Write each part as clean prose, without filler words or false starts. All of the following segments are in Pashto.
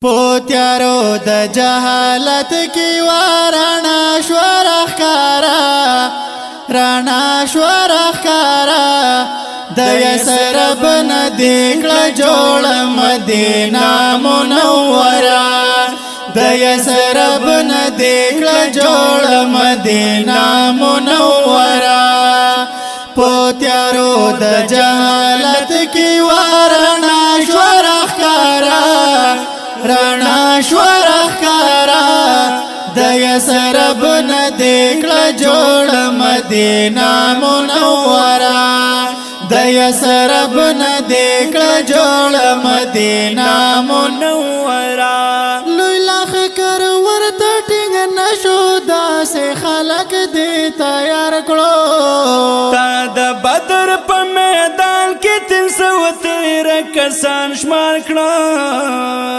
پوتیارو د جهالت کی وارنا شورخ کارا رانا شورخ کارا د یسرب ندیکل جوړ مدینہ منورہ د یسرب ندیکل جوړ مدینہ منورہ پوتیارو د جهالت کی وارنا شورخ کارا رانا شورخ کارا د یسرب ندیکل جوړ مدینہ منورہ د یسرب ندیکل جوړ مدینہ منورہ لوی لاخ کر ورته ټینګ نشو داسې خلق دی تیار کړو تا د بدر په میدان کې 313 کسان شمار کړو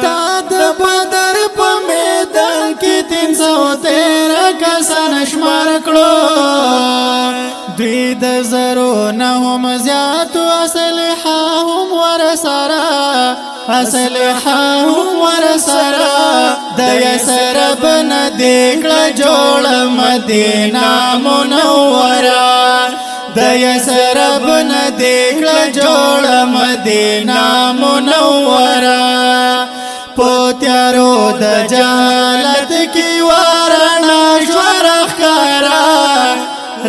تا د بدر په میدان کې 313 کسان شمار کړو دوی د زرو نه هم زیات اسلحه هم ورسره اسلحه هم ورسره د یسرب ندیکل جوړ مدینہ منورہ د یسرب ندیکل جوړ مدینہ منورہ پوتیارو د جهالت کی وارنا شورخ کارا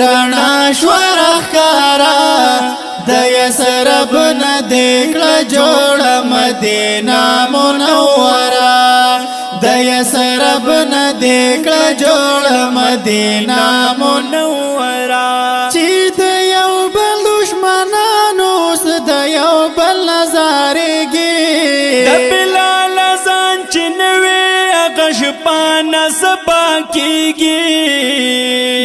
رانا شورخ کارا د یسرب ندیکل جوړ مدینہ منورہ د یسرب ندیکل جوړ مدینہ منورہ چې د یو بل دشمنانو س د یو بل نظارېږي د بلال ځان چې نوې هغه شپانه سبا کېږي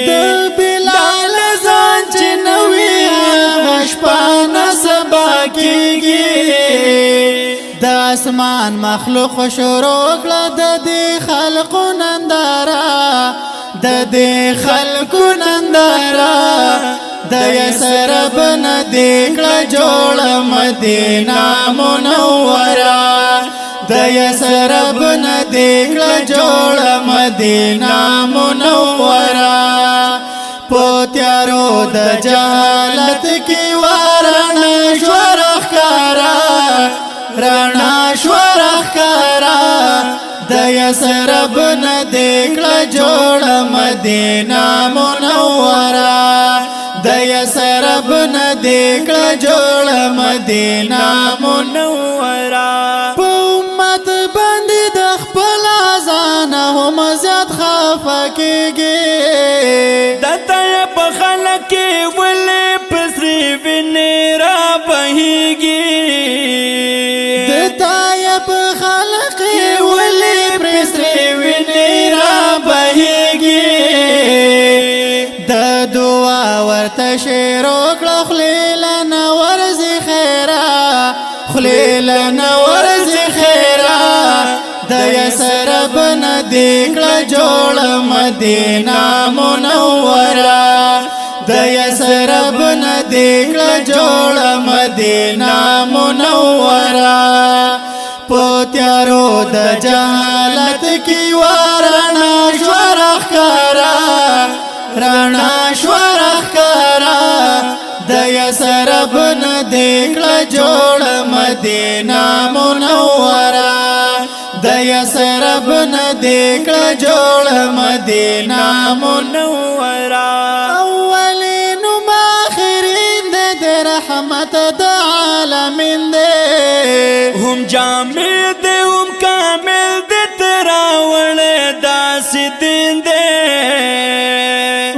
د بلال ځان چې نوې هغه شپانه سبا کېږي د اسمان مخلوق شروع کړه د دې خلقو ننداره د دې خلقو ننداره د یسرب ندیکل جوړ مدینہ منورہ د یسرب ندیکل جوړ مدینہ منورہ پوتیارو د جهالت کی وارنا شورخ کارا رانا شورخ کارا د یسرب ندیکل جوړ مدینہ منورہ د یسرب ندیکل جوړ مدینہ منورہ په امت باندې د خپل ځان هم زیات خفه کېږي د تای په خلک کې ولې پسرې وینې را بهیږي د تای په خلک کې ولې پسرې وینې را بهیږي د دعا ورته شیرو کړه خلیل نه ورځي خیره خلیل نه ورځي خیره د یسرب ندیکل جوړ مدینہ منورہ د یسرب ندیکل جوړ مدینہ منورہ پوتیارو د جهالت کی وارنا شورخ کارا رانا شورخ کارا د یسرب ندیکل جوړ مدینہ منورہ د یسرب ندیکل جوړ مدینہ منورہ اولین و آخرین د رحمت د عالمین دے هم جامع دے هم کامل دے تراوڑ داسی دین دے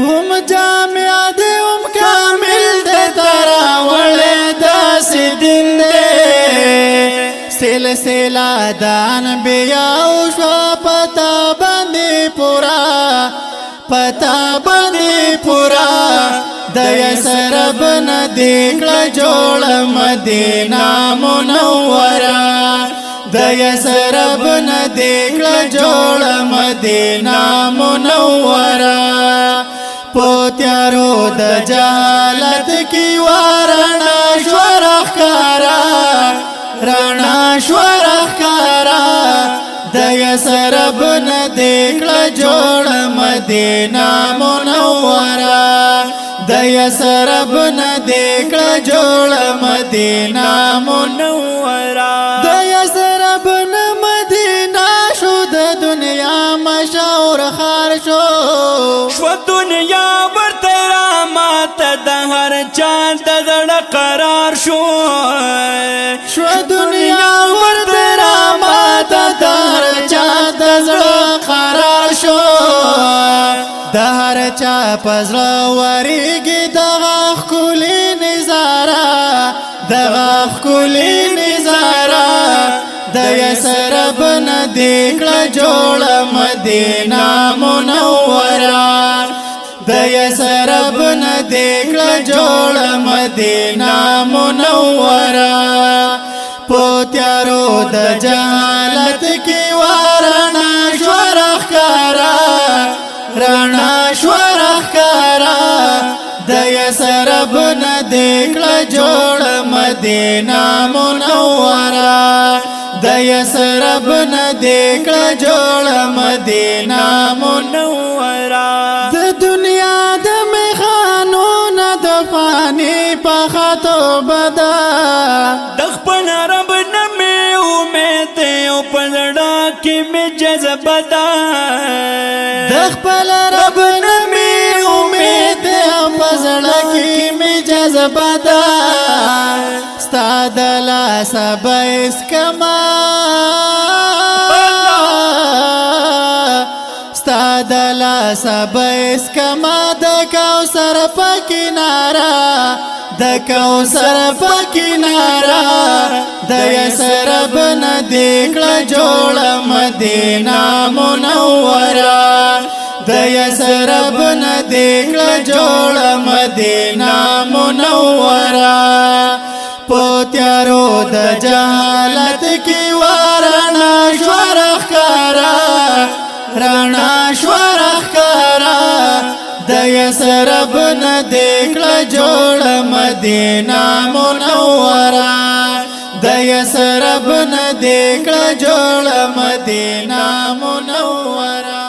هم جامع دے هم کامل دے تراوڑ داسی دین دے سلسلہ د انبیاء شو پتا باندې پورا پتا باندې پورا د یسرب ندیکل جوړ مدینہ منورہ د یسرب ندیکل جوړ مدینہ منورہ پوتیارو د جهالت کی وارنا شورخ کارا رانا شورخ کارا د یسرب نه دکړه جوړ مدینه منوره د یسرب نه دکړه جوړ مدینه منوره د یسرب نه مدینه شو د دنیا مشهور خار شو دنیا ورته رامات د هر چا د زړه قرار شو دنیا ورته رامات د هر چا د زړه قرار شو د هر چا پزړه ورېږي دغه ښکلې نظاره دغه ښکلې نظاره د یسرب نه دکړه جوړه مدینه منوره د یسرب نه دکړه جوړه مدینه منوره په تیارو د جهالت کې ورنا شو راښکاره رڼا شو راښکاره د یسرب نه دکړه جوړه مدینه منوره د یسرب نه دکړه جوړه مدینه منوره د دنیا د میخانو نه د فانی په خطو بدا د خپل رب نه مې امید او په زړه کې مې جذبه ده د خپل رب نه مې امید او په زړه کې مې جذبه ده ستا د لاسه به اسکما ستا د لاسه به اسکما د کوثر په کناره د کوثر په کناره د یسرب نه دکړه جوړه مدینه منوره د یسرب نه دکړه جوړه مدینه منوره په تیارو د جهالت کې ورنا شو راښکاره رڼا شو راښکاره د یسرب نه دکړه جوړه مدینه منوره د یسرب نه دکړه جوړه مدینه منوره